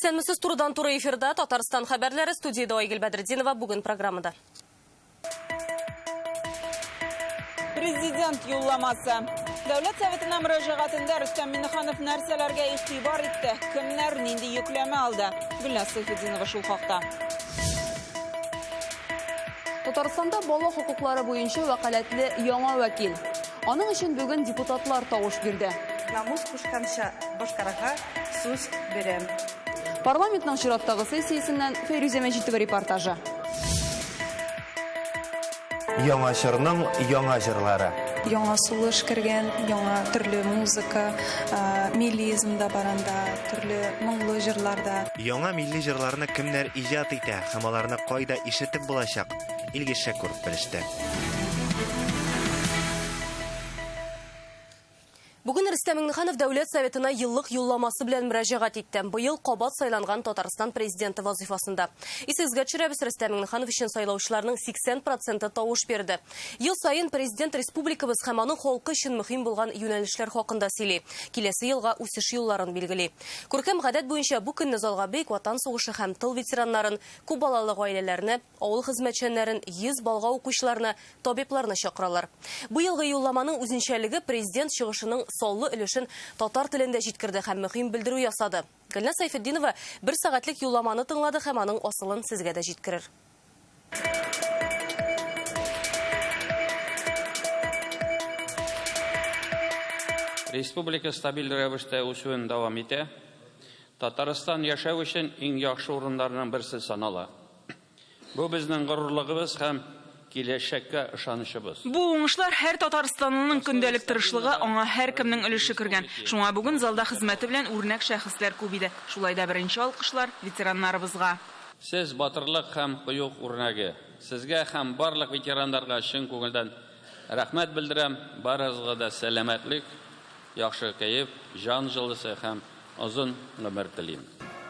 Исәнмесез турыдан туры эфирда Татарстан хәбәрләре, студияда Айгөл Бәдретдинова бүген программада. Президент юлламасы. Дәүләт советына мөрәҗәгатендә Рөстәм Миңнеханов нәрсәләргә игътибар итте? Кемнәр нинди йөкләмә алды? Гөлназ Сайфетдинова шул хакта. Татарстанда бала хокуклары буенча вәкаләтле яңа вәкил. Аның өчен бүген депутатлар тавыш бирде. Намус кушканча башкарага сүз бирәм. Парламентның чираттагы сессиясеннән Фәйрүзә Мәҗитова репортажы. Яңа чорның яңа җырлары. Яңа сулыш кергән, яңа төрле музыка, миллизмда баранда, төрле моңлы җырларда. Яңа милли җырларны кемнәр иҗат итә һәм аларны кайда ишетеп булачак? Илгешә күреп белеште. Бүген Рөстәм Миңнеханов Дәүләт советына еллык юлламасы белән мөрәҗәгать итте. Быел кабат сайланган Татарстан президенты вазифасында. Исегезгә төшерәбез, Рөстәм Миңнеханов өчен сайлаучыларның 80% тавыш бирде. Ел сайын президент республикабыз һәм аның халкы өчен мөһим булган юнәлешләр хакында сөйли. Киләсе елга үсеш юлларын билгели. Күркәм гадәт буенча бу көнне залга бик ватан сугышы һәм тыл ветераннарын, күп балалы гаиләләрне, авыл хезмәтчәннәрен, 100 балга укучыларны, табибларны чакыралар. Бу елгы юлламаның үзенчәлеге президент чыгышының соллы өлешен татар телендә җиткерде һәм мөһим белдерү ясады. Гөлназ Сайфетдинова 1 сәгатьлек юлламаны тыңлады һәм аның асылын сезгә дә җиткерер. Республика стабиль рәвештә үсүен дәвам итә. Татарстан яшәү өчен иң яхшы урыннарның берсе санала. Бу безнең горурлыгыбыз һәм киләчәккә ышанычыбыз. Бу уңышлар һәр Татарстанлының көндәлек тырышлыгы, аңа һәр кемнең өлеше кергән. Шуңа бүген залда хезмәте белән үрнәк шәхесләр күп иде. Шулай да беренче алкышлар ветераннарыбызга. Сез батырлык һәм кыюк үрнәге. Сезгә һәм барлык ветераннарга чын күңелдән рәхмәт белдерәм. Барыгызга да сәламәтлек, яхшы кәеф, җан җылысы һәм озын гомер телим.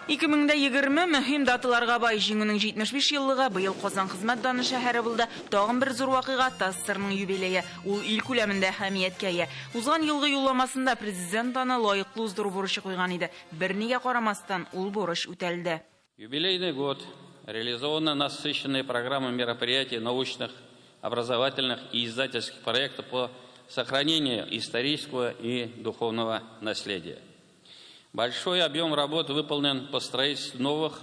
2020 мөһим даталарга бай җиңүнең 75 еллыгы быел Казан хезмәт даны шәһәре булды. Тагын бер зур вакыйга ТАССРның юбилее. Ул ил күләмендә әһәмияткә ия. Узган елгы юлламасында президент аны лаеклы уздыру бурычы куйган иде. Бернигә карамастан ул бурыч үтәлде. Юбилейный год. Реализована насыщенная программа мероприятий научных, образовательных и издательских проектов по сохранению исторического и духовного наследия. Большой объем работ выполнен по строительству новых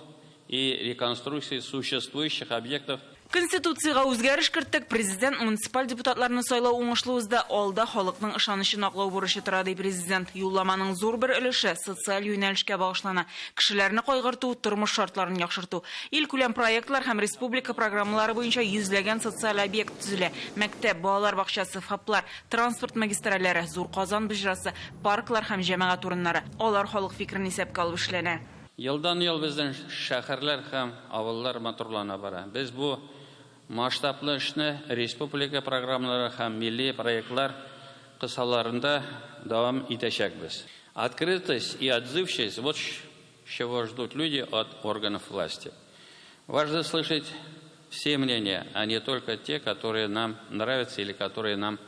и реконструкции существующих объектов. Конституцияга үзгәреш керттек, президент муниципаль депутатларны сайлау уңышлы узды, алда халыкның ышанычын аклау бурычы тора, ди президент. Юлламаның зур бер өлеше социаль юнәлешкә багышлана. Кешеләрне кайгырту, тормыш шартларын яхшырту. Ил күләм проектлар һәм республика программалары буенча йөзләгән социаль объект төзелә. Мәктәп, балалар бакчасы, ФАПлар, транспорт магистральләре, зур Казан бөҗрасы, парклар һәм җәмәгать урыннары. Алар халык фикерен исәпкә алып эшләнә. Елдан-ел безнең шәһәрләр һәм авыллар матурлана бара. Biz bu масштаблы эшне республика программалары һәм милли проектлар кысаларында дәвам итәчәкбез. Открытость и отзывчивость — вот чего ждут люди от органов власти. Важно слышать все мнения, а не только те, которые нам нравятся или которые нам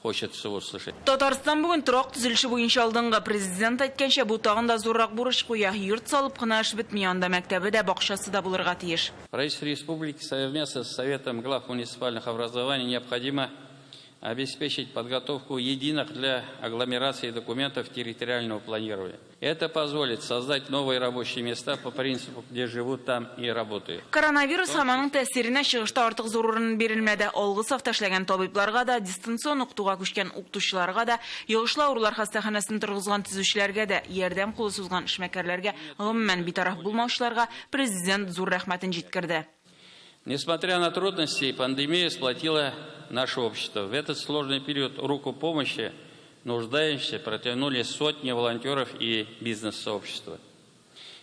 хочется услышать. Татарстан бүген торак төзелеше буенча алдынгы президент әйткәнчә, бу тагын да зуррак бурыч куя. Йорт салып кына эш бетми, анда мәктәбе дә, бакчасы да булырга тиеш. Правительство республики совместно с Советом глав муниципальных образований необходимо обеспечить подготовку единых для агломерации документов территориального планирования. Это позволит создать новые рабочие места по принципу, где живут, там и работают. Коронавирус һәм аның тәэсиренә чыгышта артык зур урын бирелмәде. Алгы сафта эшләгән табибларга да, дистанцион укытуга күчкән укытучыларга да, йогышлы авырулар хастаханәсен торгызган төзүчеләргә дә, ярдәм кулы сузган эшмәкәрләргә, гомумән битараф булмаучыларга президент зур рәхмәтен җиткерде. Несмотря на трудности, пандемия сплотила наше общество. В этот сложный период руку помощи нуждающимся протянули сотни волонтеров и бизнес-сообщества.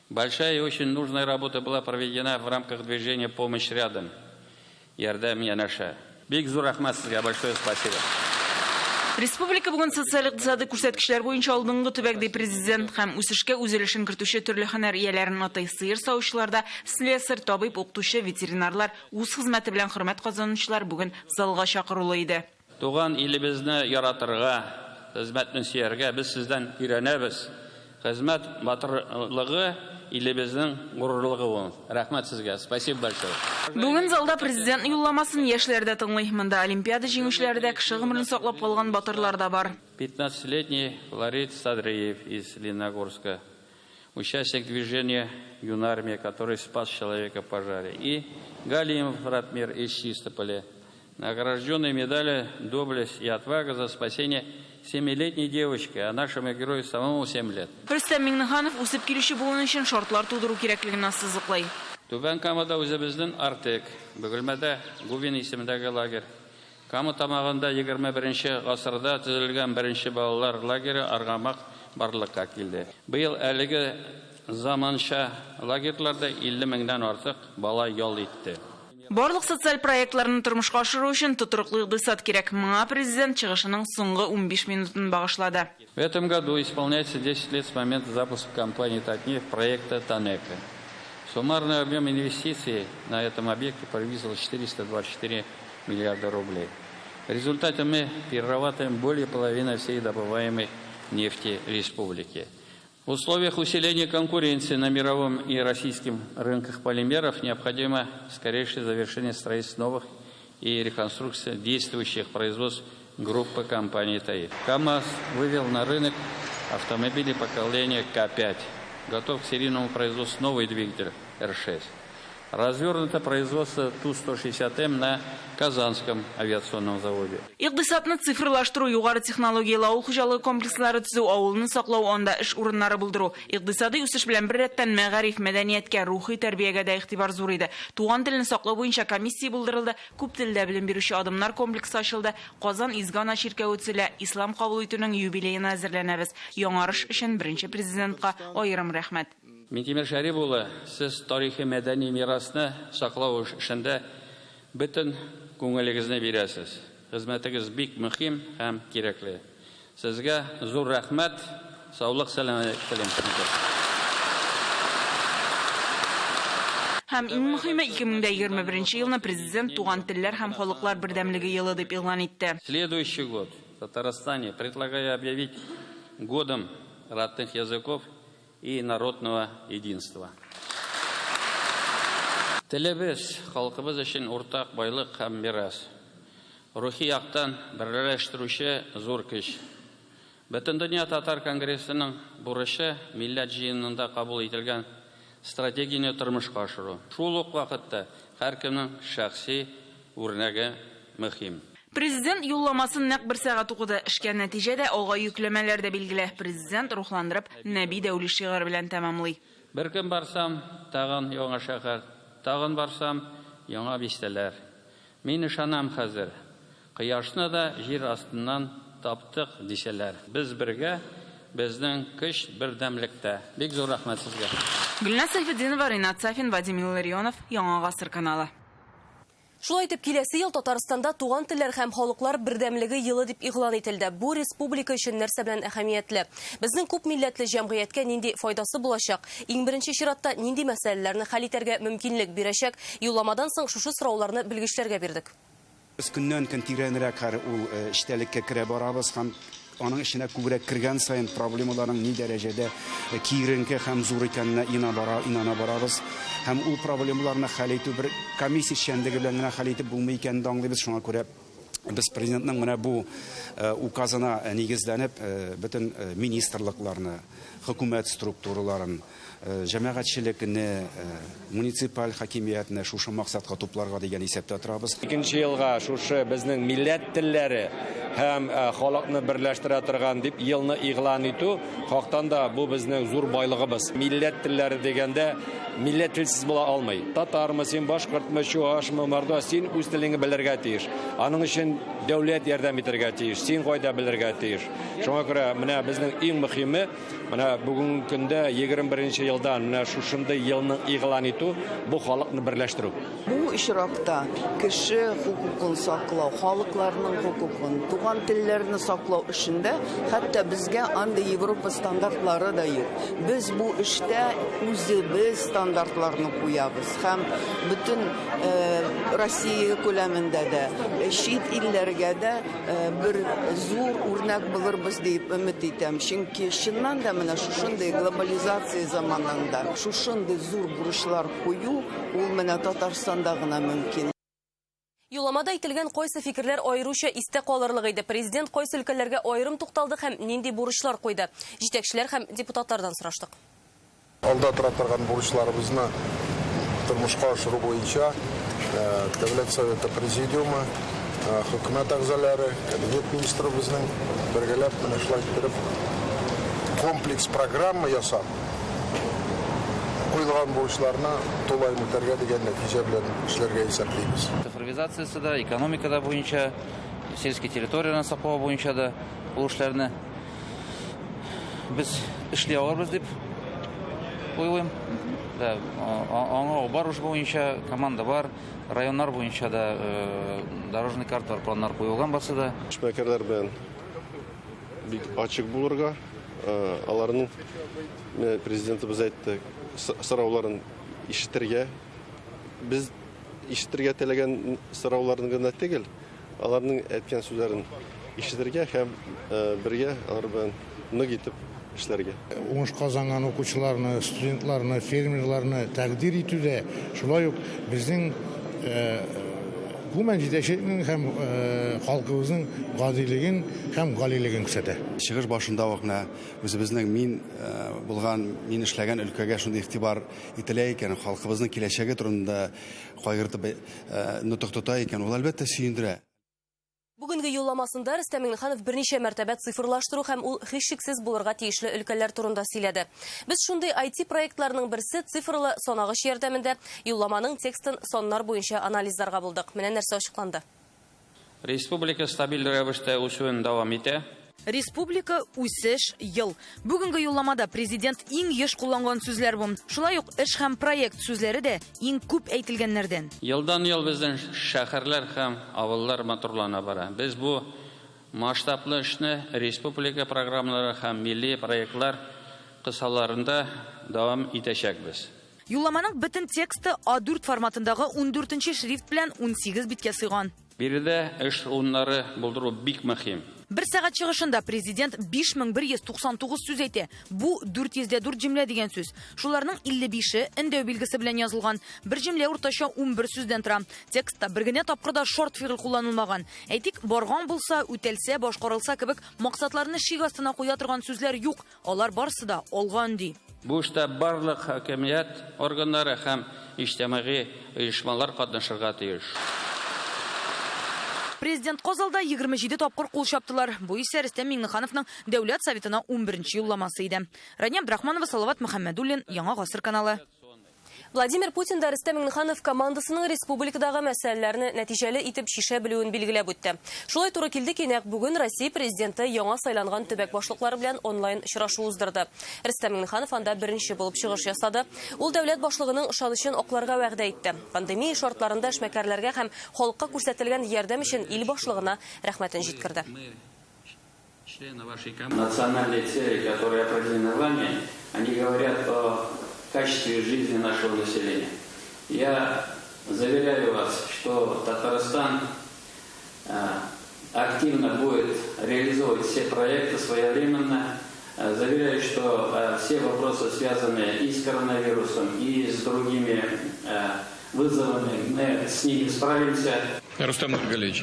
Большая и очень нужная работа была проведена в рамках движения «Помощь рядом». Ярдәмия наша. Бик зур рәхмәт сезгә, большое спасибо. Республика бүген социаль икътисади күрсәткечләр буенча алдынгы төбәк, ди президент, һәм үсешкә үзелешен кертүче төрле һөнәр ияләрен атай. Сыер саучыларда слесарь, табиб, укытучы, ветеринарлар, үз хезмәте белән хөрмәт казанучылар бүген залга чакырылы иде. Туган илебезне яратырга, хезмәтне сөяргә без сездән өйрәнәбез. Хезмәт батырлыгы илебезнең горурлыгы ул. Рәхмәт сезгә. Спасибо большое. Бүген залда президент юлламасын яшьләрдә тыңлый. Монда олимпиада җиңүчеләре дә кеше гомерен саклап калган батырлар да бар. 15-летний Флорид Садриев из Леногорска, участник движения «Юнармия», который спас человека в пожаре, и Галиев Ратмир из Чистополя, награжденный медалью «Доблесть и отвага» за спасение 7-летней девочки, а нашему герою самому 7 лет. Рөстәм Миңнеханов үсеп килүче буын өчен шартлар тудыру кирәклеген ассызыклый. Түбән Камада үзебезнең Артек, Бөгелмәдә Гувин исемендәге лагерь. Кама тамагында 21-нче гасырда төзелгән беренче балалар лагере Аргамак барлыкка килде. Быел әлеге заманча лагерьларда 50 меңнән артык бала ял итте. Барлык социаль проектларны тормышка ашыру өчен тотрыклы икътисад кирәк. Моңа президент чыгышының соңгы 15 минутын багышлады. В этом году исполняется 10 лет с момента запуска кампании «Татнефть» проекта «Танека». Суммарный объем инвестиций на этом объекте приблизил 424 миллиарда рублей. В результате мы перерабатываем более половины всей добываемой нефти республики. В условиях усиления конкуренции на мировом и российском рынках полимеров необходимо скорейшее завершение строительства новых и реконструкция действующих производств группы компании «ТАИФ». КАМАЗ вывел на рынок автомобили поколения К5. Готов к серийному производству новый двигатель Р6. Развернуто производство Ту-160М на Казанском авиационном заводе. Икътисадны цифрлаштыру, югары технологиялы авыл хуҗалыгы комплекслары төзү, авылны саклау, анда эш урыннары булдыру. Икътисади үсеш белән бер рәттән мәгариф, мәдәнияткә, рухи тәрбиягә дә игътибар зур иде. Туган телен саклау буенча комиссия булдырылды, күп телдә белем бирүче адымнар комплексы ачылды. Казан Изгана чиркәү үтсәлә, ислам кабул итүнең юбилеена әзерләнәбез. Яңарыш өчен беренче президентка аерым рәхмәт. Минтимер Шәрипов улы, сез тарихи мәдәни мирасны саклау эшендә бөтен күңелегезне бирәсез. Хезмәтегез бик мөһим һәм кирәкле. Сезгә зур рәхмәт, саулык, сәламәтлек телим. Һәм иң мөһиме 2021 елны президент туган телләр һәм халыклар бердәмлеге елы дип игълан итте. Следующий год в Татарстане предлагаю объявить годом родных языков и народного единства. Телебез халкыбыз өчен уртак байлык һәм мирас. Рухи яктан берләштерүче зур көч. Бөтен дөнья татар конгрессының бурычы милләт җыенында кабул ителгән стратегияне тормышка ашыру. Шул ук вакытта һәркемнең шәхси үрнәге мөһим. Президент юлламасын нәкъ бер сәгать укыды. Эшкә нәтиҗәдә алга yüklәмәләр дә билгеле. Президент рухландырып, Нәби Дәүли шигырь белән тәмамлый. Бер көн барсам, тагын яңа шәһәр, тагын барсам, яңа бистәләр. Мин ышанам хәзер. Кояшны да җир астыннан таптык дисәләр. Без бергә, безнең көч бердәмлектә. Бик зур рәхмәт сезгә. Гөлназ Сайфетдинова, Ринат Сафин, Вадим Илларионов, Яңа гасыр каналы. Шулай итеп, киләсе ел Татарстанда туган телләр һәм халыклар бердәмлеге елы дип игълан ителде. Бу республика өчен нәрсә белән әһәмиятле? Безнең күп милләтле җәмгыятькә нинди файдасы булачак? Иң беренче чиратта нинди мәсьәләләрне хәл итәргә мөмкинлек бирәчәк? Юлламадан соң шушы сорауларны белгечләргә бирдек. Biz көннән-көн тирәнрәк ул эштәлеккә керә барабыз һәм аның эченә күбрәк кергән саен проблемаларның ни дәрәҗәдә киеренке һәм зур икәненә инана барабыз. Һәм ул проблемаларны хәл итү бер комиссия эшчәнлеге белән генә хәл итеп булмый икәнен аңлыйбыз. Шуңа күрә без президентның менә бу указына нигезләнеп бөтен министрлыкларны, хөкүмәт структураларын, җәмәгатьчелекне, муниципаль хакимиятне шушы максатка тупларга дигән исәптә торабыз. 2нче елга шушы безнең милләт телләре һәм халыкны берләштерә торган дип елны игълан итү хактан да бу безнең зур байлыгыбыз. Милләт телләре дигәндә милләт телсез була алмый. Татармы, син башкортмы, чуашмы, мордва, син үз телеңне белергә тиеш. Аның өчен дәүләт ярдәм итәргә тиеш. Син кайда белергә тиеш. Шуңа күрә менә безнең иң мөһиме менә бүгенге көндә 21нче елдан менә шушындай елны игълан итү бу халыкны берләштерү. Бу ишракта кеше хукукын саклау, халыкларның хукукын, туган телләрне саклау эшендә хәтта безгә андый Европа стандартлары да юк. Без бу эштә үзебез стандартларны куябыз һәм бөтен Россия күләмендә дә, чит илләргә дә бер зур үрнәк булырбыз дип өмет итәм. Чөнки чыннан да менә шушындай глобализация заман заманында шушындай зур бурычлар кую ул менә Татарстанда гына мөмкин. Юлламада ителгән кайсы фикерләр аеруча истә калырлык иде. Президент кайсы өлкәләргә аерым тукталды һәм нинди бурычлар куйды. Җитәкчеләр һәм депутатлардан сораштык. Алда тора торган бурычларыбызны тормышка ашыру буенча Дәүләт Советы Президиумы, хөкүмәт әгъзалары, кабинет министрыбызның бергәләп менә шулай итеп комплекс программа ясап куелган бурычларны тулай үтәргә дигән нәтиҗә белән эшләргә исәплибез. Цифровизациясы да, экономикада буенча, сельский территорияны саклау буенча да бу эшләрне біз эшли алырбыз дип уйлыйм. Да, аңа бар уж буенча команда бар, районнар буенча да дорожный карта планнар куелган барсы да. Эшмәкәрләр белән бик ачык булырга, аларның президентыбыз әйтте, сорауларын ишетергә. Без ишетергә теләгән сорауларны гына түгел, аларның әйткән сүзләрен ишетергә һәм бергә алар белән нык итеп эшләргә. Уңыш казанган укучыларны, студентларны, фермерларны тәкъдир итүдә, шулай ук безнең гуман җитәкчелекнең һәм халкыбызның гадилеген һәм галилеген күрсәтә. Чыгыш башында ук менә үзебезнең мин эшләгән өлкәгә шундый игътибар ителә икән, халкыбызның киләчәге турында кайгыртып нутык тота икән, ул әлбәттә сөендерә. Бүгенге юлламасында Рөстәм Миңнеханов берничә мәртәбә цифрлаштыру һәм ул һичшиксез булырга тиешле өлкәләр турында сөйләде. Без шундый IT проектларның берсе цифрлы санагыч ярдәмендә юлламаның текстын соннар буенча анализларга булдык. Менә нәрсә ачыкланды. Республика стабиль рәвештә үсүен дәвам итә. Республика үсеш ел. Бүгенге юлламада президент иң еш кулланган сүзләр бу. Шулай ук эш һәм проект сүзләре дә иң күп әйтелгәннәрдән. Елдан ел безнең шәһәрләр һәм авыллар матурлана бара. Без бу масштаблы эшне республика программалары һәм милли проектлар кысаларында дәвам итәчәкбез. Юлламаның бөтен тексты A4 форматындагы 14нче шрифт белән 18 биткә сыйган. Биредә эш урыннары булдыру бик мөһим. Бер сәгать чыгышында президент 5199 сүз әйтә. Бу 404 җөмлә дигән сүз. Шуларның 55-е эндәү билгесе белән язылган. Бер җөмлә уртача 11 сүздән тора. Текстта бер генә тапкырда шорт фигыль кулланылмаган. Әйтик, барган булса, үтәлсә, башкарылса кебек максатларны шик астына куя торган сүзләр юк. Алар барысы да алган ди. Бу эштә барлык хакимият органнары һәм иҗтимагый оешмалар катнашырга тиеш. Президент Козалда 27 тапкыр кул чаптылар. Бу исә Рөстәм Миңнехановның Дәүләт Советына 11нче юлламасы иде. Рания Абдрахманова, Салават Мөхәммәдуллин, Яңа гасыр каналы. Владимир Путин да Рөстәм Миңнеханов командасының республикадагы мәсьәләләрне нәтиҗәле итеп шише белүен билгеләп үтте. Шулай туры килде ки, нәкъ бүген Россия президенты яңа сайланган төбәк башлыклары белән онлайн очрашу уздырды. Рөстәм Миңнеханов анда беренче булып чыгыш ясады. Ул дәүләт башлыгының ышанычын акларга вәгъдә итте. Пандемия шартларында эшмәкәрләргә һәм халыкка күрсәтелгән ярдәм өчен ил башлыгына рәхмәтен җиткерде. Национальные цели, которые определены вами, они говорят о качестве жизни нашего населения. Я заверяю вас, что Татарстан активно будет реализовывать все проекты своевременно. Заверяю, что все вопросы, связанные и с коронавирусом, и с другими вызовами, мы с ними справимся. Рустам Нургалевич,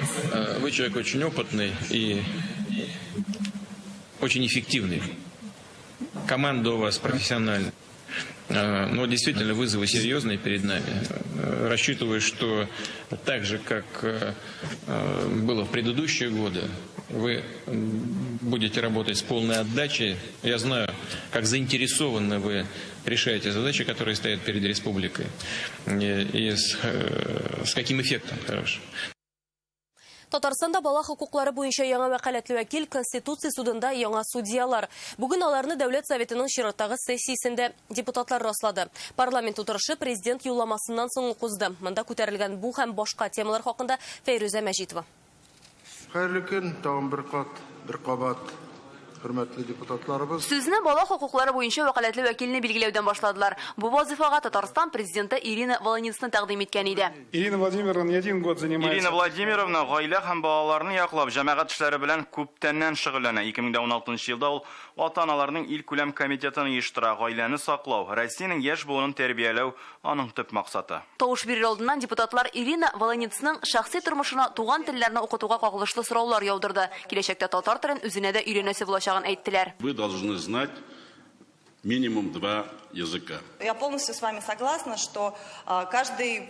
вы человек очень опытный и очень эффективный. Команда у вас профессиональная. Но действительно вызовы серьезные перед нами. Рассчитываю, что так же, как было в предыдущие годы, вы будете работать с полной отдачей. Я знаю, как заинтересованно вы решаете задачи, которые стоят перед республикой. И с каким эффектом хорошим. Татарстанда бала хукуклары буенча яңа вәкаләтле вәкил Конституция судында яңа судьялар. Бүген аларны Дәүләт Советының чираттагы сессиясендә депутатлар раслады. Парламент утырышы президент юлламасыннан соң укызды. Монда күтәрелгән бу һәм башка темалар хакында Фәйрүзә Мәҗитова. Хәерле көн, тагын бер кат, бер кабат hürmetli депутатларыбыз. Сүзне бала хукуклары буенча вәкаләтле вәкилне билгеләүдән башладылар. Бу вазифага Татарстан президенты Ирина Волынецны тәкъдим иткән иде. Ирина Владимировна не один год занимается. Ирина Владимировна гаилә һәм балаларны яклап, җәмәгать эшләре белән күптәннән шөгыльләнә. 2016 елда ул ата-аналарның ил күләм комитетын оештыра, гаиләне саклау, Россиянең яшь буынын тәрбияләү аның төп максаты. Тавыш бирер алдыннан депутатлар Ирина Волынецның шәхси тормышына туган телләрне укытуга кагылышлы сораулар яудырды. Киләчәктә татар телен үзенә дә өйрәнәсе булачагын әйттеләр. Вы должны знать минимум 2 языка. Я полностью с вами согласна, что каждый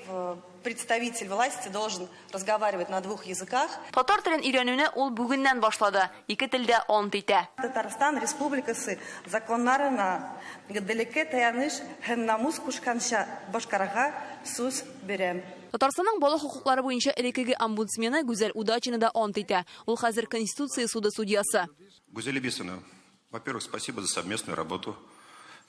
представитель власти должен разговаривать на 2 языках. Татар телен өйрәнүне ул бүгеннән башлады. 2 телдә ант итә. Татарстан Республикасы законнарына далеке таяныш һәм намус кушканча башкарага сүз бирәм. Татарстанның бала хукуклары буенча элекеге омбудсмены Гүзәл Удачина да ант итә. Ул хәзер Конституция суды судьясы. Гүзәл Ибисовна, во-первых, спасибо за совместную работу.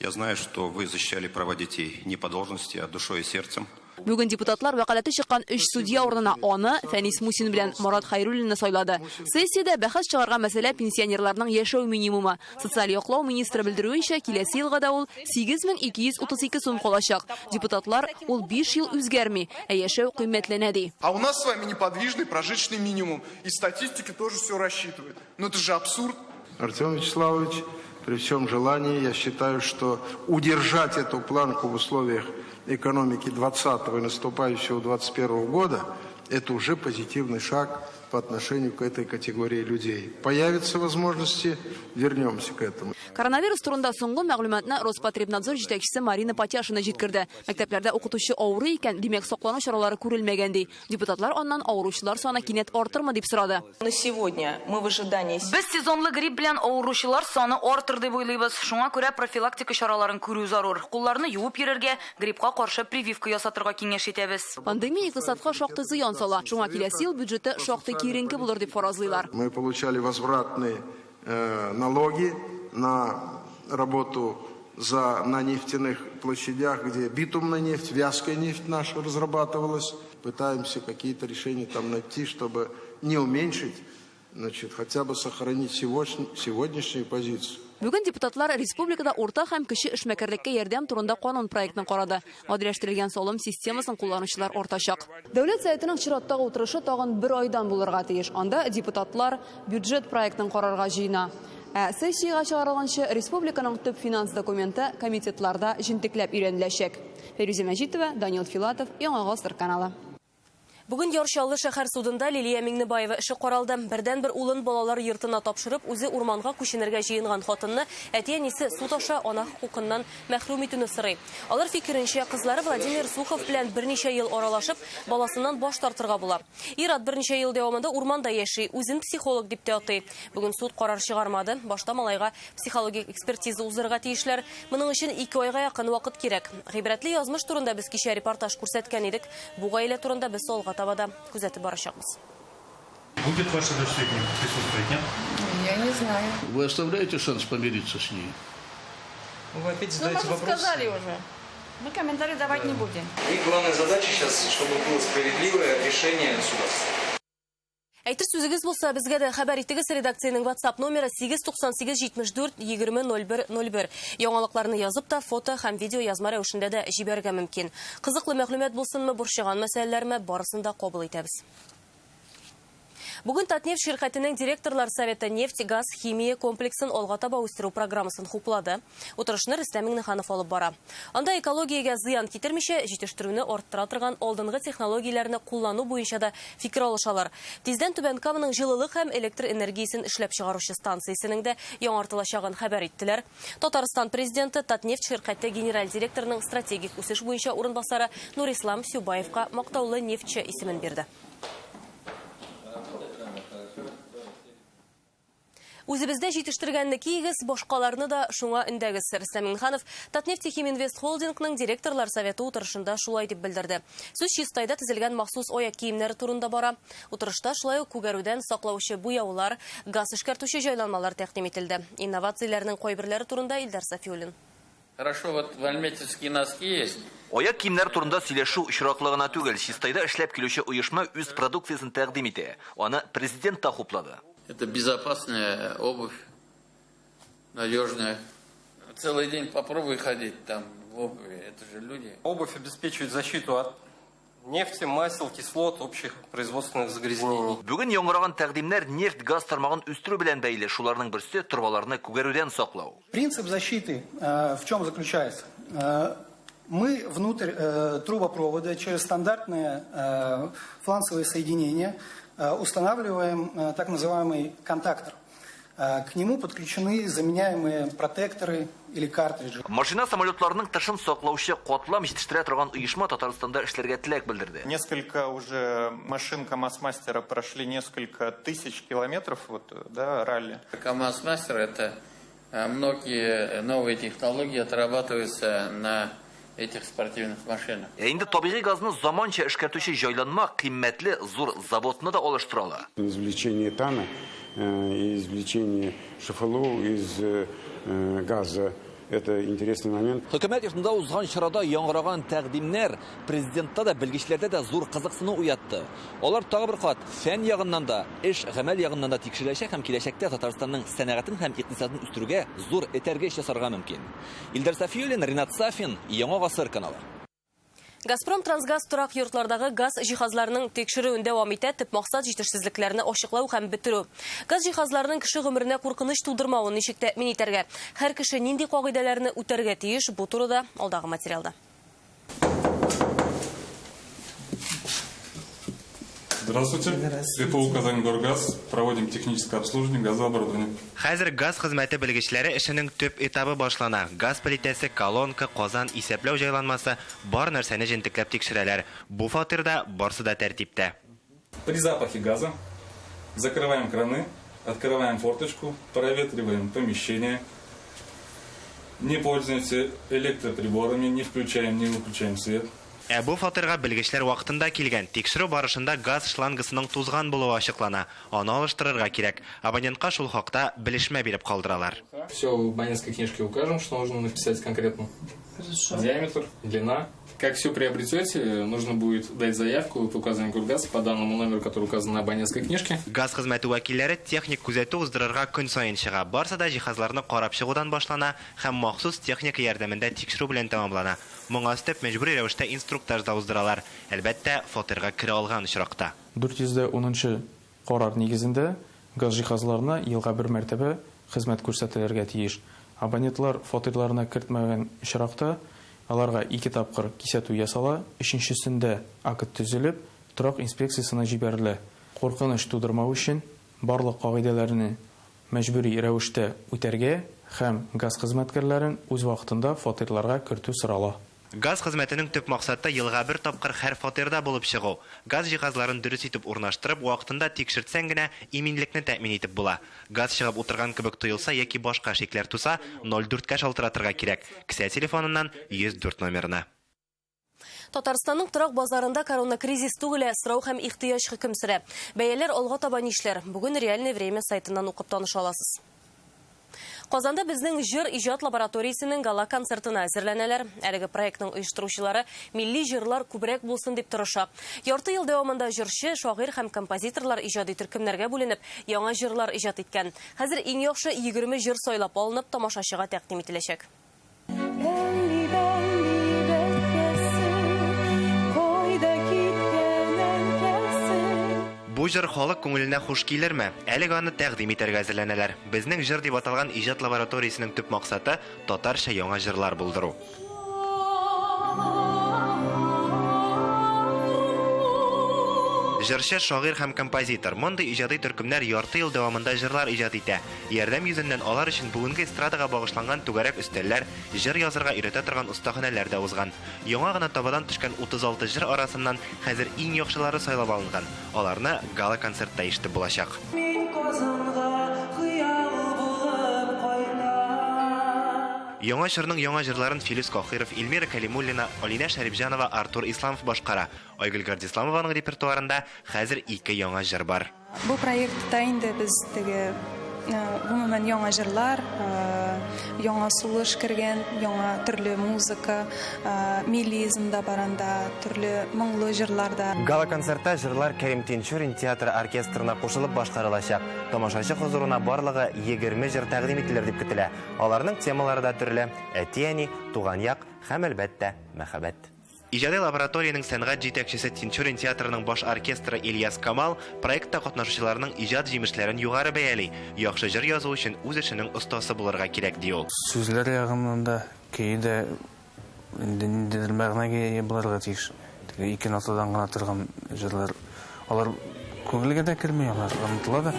Я знаю, что вы защищали права детей не по должности, а душой и сердцем. Бүген депутатлар вәкаләте чыккан 3 судья урынына аны, Фәнис Мусин белән Марат Хайруллинны сайлады. Сессиядә бәхәс чыгарган мәсьәлә пенсионерларның яшәү минимумы. Социаль яклау министры белдерүенчә, киләсе елга да ул 8232 сум калачак. Депутатлар ул 5 ел үзгәрми, ә яшәү кыйммәтләнә ди. А у нас с вами неподвижный прожиточный минимум. И статистика тоже все рассчитывает. Но это же абсурд. Артем Вячеславович, при всем желании, я считаю, что удержать эту планку в условиях экономики 20-го и наступающего 21-го года, это уже позитивный шаг по отношению к этой категории людей. Появятся возможности, вернемся к этому. Коронавирус турында соңгы мәгълүматны Роспотребнадзор җитәкчесе Марина Потяшина җиткерде. Мәктәпләрдә укытучы авыру икән, димәк саклану чаралары күрелмәгән ди. Депутатлар аннан авыручылар саны кинәт артырмы дип сорады. На сегодня мы в ожидании. Без сезонлы грипп белән авыручылар саны артыр дип уйлыйбыз. Шуңа күрә профилактика чараларын күрү зарур. Кулларны юып йөрергә, гриппка каршы прививка ясатырга киңәш итәбез. Пандемия икътисадка шактый зыян сала. Шуңа киләсе ел бюджеты шактый киеренке булыр дип фаразлыйлар. Мы получали возвратные налоги на работу на нефтяных площадях, где битумная нефть, вязкая нефть наша разрабатывалась. Пытаемся какие-то решения там найти, чтобы не уменьшить, хотя бы сохранить сегодняшнюю позицию. Бүген депутатлар республикада урта һәм кече эшмәкәрлеккә ярдәм турында канун проектын карады. Гадиләштирелгән салым системасын кулланучылар артачак. Дәүләт советының чираттагы утырышы тагын 1 айдан булырга тиеш. Анда депутатлар бюджет проектын карарга җыена. Сессиягә чыгарылганчы республиканың төп финанс документы комитетларда җентекләп өйрәнеләчәк. Фәрүзә Мәҗитова, Данил Филатов, Яңа Гасыр каналы. Бүген Яршаллы шәһәр судында Лилия Миңнебаева эше каралды. Бердән-бер улын балалар йортына тапшырып, үзе урманга күченергә җыенган хатынны әти-әнисе суд аша ана хукукыннан мәхрүм итүне сорый. Алар фикеренчә, кызлары Владимир Сухов белән берничә ел аралашып, баласыннан баш тартырга була. Ир-ат берничә ел дәвамында урманда яши, үзен психолог дип тә атый. Бүген суд карар чыгармады. Башта малайга психологик экспертиза узырга тиешләр. Моның өчен 2 айга якын вакыт кирәк. Гыйбрәтле язмыш турында без кичә репортаж күрсәткән идек. Бу гаилә турында без алга табада күзәтеп барачакбыз. Будет ваша дочь присутствовать, нет? Я не знаю. Вы оставляете шанс помириться с ней? Вы опять задаете вопрос? Сказали уже. Мы комментарии давать не будем. И главная задача сейчас, чтобы было справедливое решение государства. Әйтер сүзегез булса, безгә дә хәбәр итегез. Редакциянең WhatsApp номеры 89874-2101. Яңалыкларны язып та, фото һәм видео язма рәвешендә дә җибәргә мөмкин. Кызыклы мәгълүмат булсынмы, борчыган мәсьәләләрме, барысын да кабул итәбез. Бүген Татнефть ширкәтенең директорлар советы нефть, газ, химия комплексын алга таба үстерү программасын хуплады. Утырышны Рөстәм Миңнеханов алып бара. Анда экологиягә зыян китермичә, җитештерүне арттыра торган алдынгы технологияләрне куллану буенча да фикер алышалар. Тиздән Түбән Каманың җылылык һәм электр энергиясен эшләп чыгаручы станциясенең дә яңартылачагын хәбәр иттеләр. Татарстан президенты Татнефть ширкәте генераль директорының стратегик үсеш буенча урынбасары Нурислам Сюбаевка мактаулы нефтче исемен бирде. Үзебездә җитештергәнне киегез, башкаларны да шуңа өндәгез. Рөстәм Миңнеханов Татнефть Химинвест холдингның директорлар советы утырышында шулай дип белдерде. Сүз чистайда тезелгән махсус аяк киемнәре турында бара. Утырышта шулай ук күгәрүдән саклаучы буяулар, газ эшкәртүче җайланмалар тәкъдим ителде. Инновацияләрнең кайберләре турында Илдар Сафиуллин. Хорошо, вот вальметьевские носки есть. Аяк киемнәр турында сөйләшү очраклыгына түгел, чистайда эшләп килүче оешма үз продукциясын тәкъдим итә. Аны президент та хуплады. Это безопасная обувь, надежная. Целый день попробуй ходить там в обуви, это же люди. Обувь обеспечивает защиту от нефти, масел, кислот, общих производственных загрязнений. Бүген яңгыраган тәкъдимнәр нефть, газ тармагын үстерү белән бәйле. Шуларның берсе торбаларны күгәрүдән саклау. Принцип защиты в чем заключается? Мы внутрь трубопровода через стандартные фланцевые соединения устанавливаем так называемый контактор. К нему подключены заменяемые протекторы или картриджи. Машина самолетларының тышын саклаучы катлам җитештерә торган оешма Татарстанда эшләргә теләк белдерде. Несколько уже машин КамАЗ-мастера прошли несколько тысяч километров ралли. КамАЗ-мастер — это многие новые технологии отрабатываются на этих спортивных машинах. Инде табигый газны заманча эшкәртүче җайланма кыйммәтле зур заводны да алыштыралар. Извлечение этана, извлечение ШФЛО из газа. Это интересный момент. Хөкүмәт йортында узган чарада яңгыраган тәкъдимнәр президентта да белгечләрдә дә зур кызыксыну уятты. Алар тагы бер кат фән ягыннан да, эш гамәл ягыннан да тикшереләчәк һәм киләчәктә Татарстанның сәнәгатен һәм икътисадын үстерүгә зур этәргеч ясарга мөмкин. Илдар Сафиуллин, Ринат Сафин, Яңа гасыр каналы. Газпром Трансгаз торак йортлардагы газ җиһазларының текшерүен дәвам итә, төп максат җитешсезлекләрне ачыклау һәм бетерү. Газ җиһазларының кеше гомеренә куркыныч тудырмавын ничек тәэмин итәргә, һәр кеше нинди кагыйдәләрне үтәргә тиеш, бу турыда алдагы материалда. Здравствуйте. ДПУ «Казаньгоргаз». Проводим техническое обслуживание газооборудования. Хәзер газ хезмәте белгечләре эшенең төп этабы башлана. Газ плитәсе, колонка, казан, исәпләү җайланмасы бар нәрсәне җентекләп тикшерәләр. Бу фатирда барсы да тәртиптә. При запахе газа закрываем краны, открываем форточку, проветриваем помещение. Не пользуемся электроприборами, не включаем, не выключаем свет. Бу фатирга белгечләр вакытында килгән. Тикшерү барышында газ шлангысының тузган булуы ачыклана. Аны алыштырырга кирәк. Абонентка шул хакта белешмә биреп калдыралар. Все в абонентской книжке укажем, что нужно написать конкретно. Диаметр, длина. Как все приобретете, нужно будет дать заявку в «Казаньгоргаз» по данному номеру, который указан на абонентской книжке. Газ хезмәте вәкилләре техник күзәтү уздырырга көн сайын чыга. Барса да җиһазларны карап чыгудан башлана һәм махсус техника ярдәмендә тикшерү белән тәмамлана. Моңа өстәп мәҗбүри рәвештә инструктаж да уздыралар. Әлбәттә, фатирга керә алган очракта. 410 карар нигезендә газ җиһазларына елга бер мәртәбә хезмәт күрсәтелергә тиеш. Абонентлар фатирларына кертмәгән очракта аларга 2 тапкыр кисәтү ясала, 3-нчесендә акт төзелеп, торак инспекциясына җибәрелә. Куркыныч тудырмау өчен барлык кагыйдәләрне мәҗбүри рәвештә үтәргә һәм газ хезмәткәрләрен үз вакытында фатирларга кертү сорала. Газ хезмәтенең төп максаты елга бер тапкыр һәр фатирда булып чыгу. Газ җиһазларын дөрес итеп урнаштырып, вакытында тикшертсәң генә иминлекне тәэмин итеп була. Газ чыгып утырган кебек тоелса яки башка шикләр туса, 04-кә шалтыратырга кирәк. Кесә телефоныннан 104 номерына. Татарстанның торак базарында корона кризис түгелә, сорау һәм ихтыяҗ хөкем сөрә. Бәяләр алга таба нишләр? Бүген реальное время сайтыннан укып таныша аласыз. Казанда безнең җыр иҗат лабораториясенең гала концертына әзерләнәләр. Әлеге проектның оештыручылары милли җырлар күбрәк булсын дип тырыша. Ярты ел дәвамында җырчы, шагыйрь һәм композиторлар иҗади төркемнәргә бүленеп, яңа җырлар иҗат иткән. Хәзер иң яхшы 20 җыр сайлап алынып, тамашачыга тәкъдим ителәчәк. Бу җыр халык күңеленә хуш килерме? Әлеге аны тәкъдим итәргә әзерләнәләр. Безнең җыр дип аталган иҗат лабораториясенең төп максаты татарча яңа җырлар булдыру. Җырчы, шагыйрь һәм композитор мондый иҗади төркемнәр ярты ел дәвамында җырлар иҗат итә. Ярдәм йөзеннән алар өчен бүгенге эстрадага багышланган түгәрәк өстәлләр, җыр язарга өйрәтә торган остаханәләр дә узган. Яңа гына табадан төшкән 36 җыр арасыннан хәзер иң яхшылары сайлап алынган. Аларны гала концертта ишетеп булачак. Яңа җырның яңа җырларын Филис Кахиров, Эльмира Калимуллина, Алина Шәрипҗанова, Артур Исламов башкара. Айгөл Гардисламованың репертуарында хәзер 2 яңа җыр бар. Бу проектта инде без гомумән яңа җырлар, яңа сулыш кергән, яңа төрле музыка, милизмда баранда, төрле моңлы җырларда. Гала-концертта җырлар Кәрим Тинчурин театры оркестрына кушылып башкарылачак. Тамашачы хозурына барлыгы 20 җыр тәкъдим ителер дип көтелә. Аларның темалары да төрле: әти-әни, туган як һәм әлбәттә мәхәббәт. Иҗади лабораторияның сәнгать җитәкчесе Тинчурин театрының баш оркестры Ильяс Камал проектта катнашучыларның иҗат җимешләрен югары бәяли. Яхшы җыр язу өчен үз эшенең остасы булырга кирәк ди ул. Сүзләр ягыннда кейдә ниндидер мәгънәгә ия булырга тиеш. Ике нотадан гына торган җырлар. Алар күңелгә дә керми, алар онытыла да.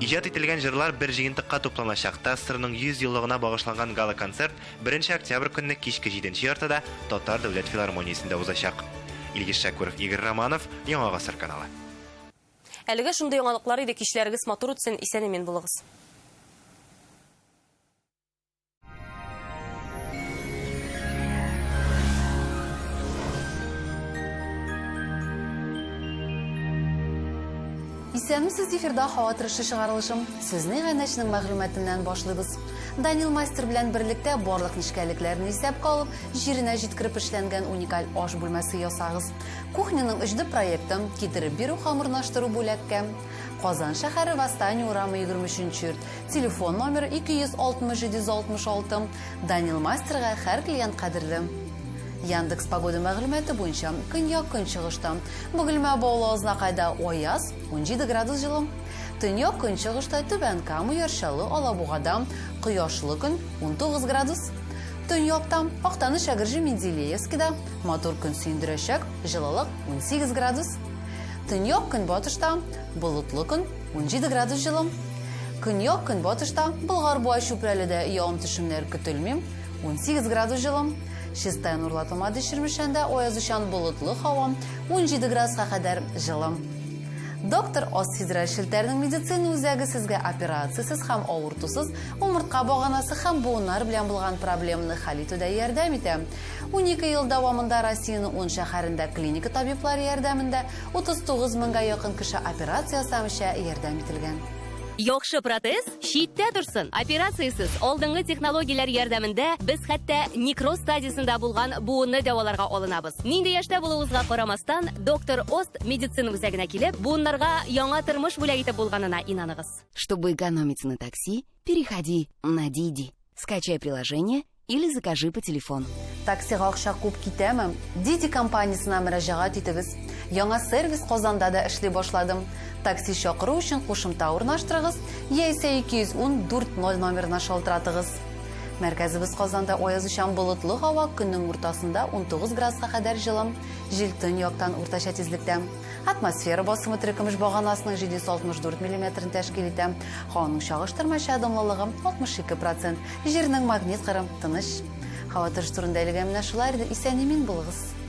Иҗат ителгән җырлар бер җыентыкка тупланачак. Театрның 100 еллыгына багышланган гала-концерт 1 октябрь көнне кичке 7 яртыда Татар дәүләт филармониясендә узачак. Илгиз Шәкүров, Игорь Романов, Яңа гасыр каналы. Әлегә шундый яңалыклар иде, кичләрегез матур үтсен, исән-имин булыгыз. Исәнмесез, эфирда һава торышы чыгарылышым. Сезнең гәнәшнең мәгълүматыннан башлыйбыз. Данил Мастер белән берлектә барлык нечкәлекләрне исәпкә алып, җиренә җиткереп эшләнгән уникаль аш бүлмәсе ясагыз. Кухняның 3D проектын китереп бирү хамурнаштыру бүләккә. Казан шәһәре Восстание урамы 23-нче. Телефон номеры 260-766. Данил Мастерга һәр клиент кадерле. Яндекс погода мәгълүматы буенча көньяк көнчыгышта Бөгелмә Баулы кайда аяз 17 градус җылы. Төньяк көнчыгышта Түбән Кама Яршалы Алабугада кояшлы көн 19 градус. Төньякта Актаныш Әгерҗе Менделеевскида матур көн сөендерәчәк, җылылык 18 градус. Төньяк көнбатышта болытлы көн 17 градус җылы. Көньяк көнбатышта Болгар-Буа чүпрәледә явым-төшемнәр көтелми 18 градус җылы. Чистая Нурлатылмады Ширмешәндә аязучан болытлы һава 17 градуска кадәр җылы. Доктор Осфизра Шилтерның медицина үзәге сезгә операциясыз һәм авыртусыз умыртка баганасы һәм буыннар белән булган проблеманы хәл итүдә ярдәм итә. 12 ел дәвамында Россиянең 10 шәһәрендә клиника табиблары ярдәмендә 39 меңгә якын кеше операция ясамыйча ярдәм ителгән. Яхшы протез читтә торсын. Операциясыз алдынгы технологияләр ярдәмендә без хәтта некроз стадиясында булган буынны дәваларга алынабыз. Нинди яшьтә булуыгызга карамастан, доктор Ост медицина үзәгенә килеп, буыннарга яңа тормыш бүләк итеп булганына инаныгыз. Чтобы экономить на такси, переходи на Didi. Скачай приложение или закажи по телефону. Таксига акча күп китәме? Didi компаниясына мөрәҗәгать итегез. Яңа сервис Казанда да эшли башладым. Такси чакыру өчен кушымта урнаштырыгыз, яисә 214 номерына шалтыратыгыз. Мәркәзебез Казанда аязучан болытлы һава, көннең уртасында 19 градуска кадәр җылы, җил төньяктан уртача тизлектә. Атмосфера басымы төркемеш баганасының 764 мм тәшкил итә. Һаваның чагыштырмача дымлылыгы 62%. Җирнең магнит кыры тыныч. Һава торышы турында әлегә менә шулай иде, исән-имин булыгыз.